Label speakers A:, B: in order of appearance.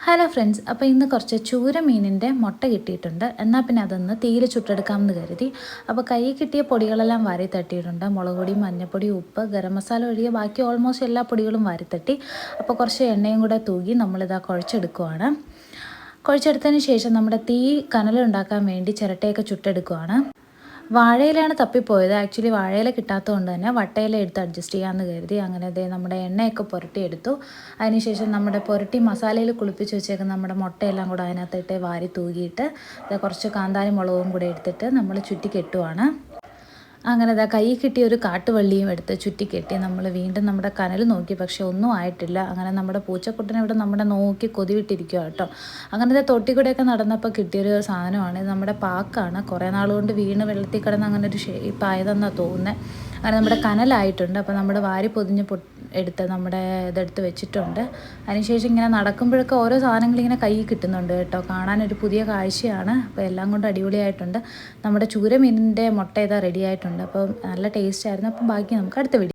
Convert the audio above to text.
A: Hello friends, അപ്പോൾ ഇന്ന് കുറച്ച് ചൂര മീനിൻ്റെ മുട്ട കിട്ടിയിട്ടുണ്ട്. എന്നാൽ പിന്നെ അതൊന്ന് തീയിൽ ചുട്ടെടുക്കാമെന്ന് കരുതി. അപ്പോൾ കയ്യിൽ കിട്ടിയ പൊടികളെല്ലാം വാരി തട്ടിയിട്ടുണ്ട്. മുളക് പൊടി, മഞ്ഞൾപ്പൊടി, ഉപ്പ്, ഗരം മസാല ഒഴികെ ബാക്കി ഓൾമോസ്റ്റ് എല്ലാ പൊടികളും വാരി തട്ടി. അപ്പോൾ കുറച്ച് എണ്ണയും കൂടെ തൂകി നമ്മളിതാ കുഴച്ചെടുക്കുവാണ്. കുഴച്ചെടുത്തതിന് ശേഷം നമ്മുടെ തീ കനലുണ്ടാക്കാൻ വേണ്ടി ചിരട്ടയൊക്കെ ചുട്ടെടുക്കുവാണ്. വാഴയിലാണ് തപ്പിപ്പോയത്. ആക്ച്വലി വാഴയില കിട്ടാത്തതുകൊണ്ട് തന്നെ വട്ടയില എടുത്ത് അഡ്ജസ്റ്റ് ചെയ്യാമെന്ന് കരുതി. അങ്ങനെ ദേ നമ്മുടെ എണ്ണയൊക്കെ പുരട്ടിയെടുത്തു. അതിനുശേഷം നമ്മുടെ പുരട്ടി മസാലയിൽ കുളിപ്പിച്ച് വെച്ചേക്കുന്ന നമ്മുടെ മുട്ടയെല്ലാം കൂടെ അതിനകത്തിട്ട് വാരി തൂകിയിട്ട് കുറച്ച് കാന്താരി മുളകും കൂടെ എടുത്തിട്ട് നമ്മൾ ചുറ്റി കെട്ടുവാണ്. അങ്ങനെ അതാ കയ്യിൽ കിട്ടിയ ഒരു കാട്ടുവള്ളിയും എടുത്ത് ചുറ്റിക്കെട്ടി നമ്മൾ വീണ്ടും നമ്മുടെ കനൽ നോക്കി, പക്ഷെ ഒന്നും ആയിട്ടില്ല. അങ്ങനെ നമ്മുടെ പൂച്ചക്കുട്ടനെ ഇവിടെ നമ്മുടെ നോക്കി കൊതിവിട്ടിരിക്കുക കേട്ടോ. അങ്ങനത്തെ തൊട്ടിക്കൂടെയൊക്കെ നടന്നപ്പോൾ കിട്ടിയൊരു സാധനമാണ്. ഇത് നമ്മുടെ പാക്കാണ്. കുറേ നാളുകൊണ്ട് വീണ് വെള്ളത്തിൽ കിടന്ന് അങ്ങനെ ഒരു ഷേപ്പ് ആയതെന്നാണ് തോന്നുന്നത്. അങ്ങനെ നമ്മുടെ കനലായിട്ടുണ്ട്. അപ്പോൾ നമ്മൾ വാരി പൊതിഞ്ഞ് എടുത്ത് നമ്മുടെ ഇതെടുത്ത് വെച്ചിട്ടുണ്ട്. അതിനുശേഷം ഇങ്ങനെ നടക്കുമ്പോഴൊക്കെ ഓരോ സാധനങ്ങളിങ്ങനെ കയ്യിൽ കിട്ടുന്നുണ്ട് കേട്ടോ. കാണാനൊരു പുതിയ കാഴ്ചയാണ്. അപ്പോൾ എല്ലാം കൊണ്ട് അടിപൊളിയായിട്ടുണ്ട്. നമ്മുടെ ചൂര മീനിൻ്റെ മുട്ട ഇതാ റെഡി ആയിട്ടുണ്ട്. അപ്പോൾ നല്ല ടേസ്റ്റ് ആയിരുന്നു. അപ്പം ബാക്കി നമുക്ക് അടുത്ത വീഡിയോ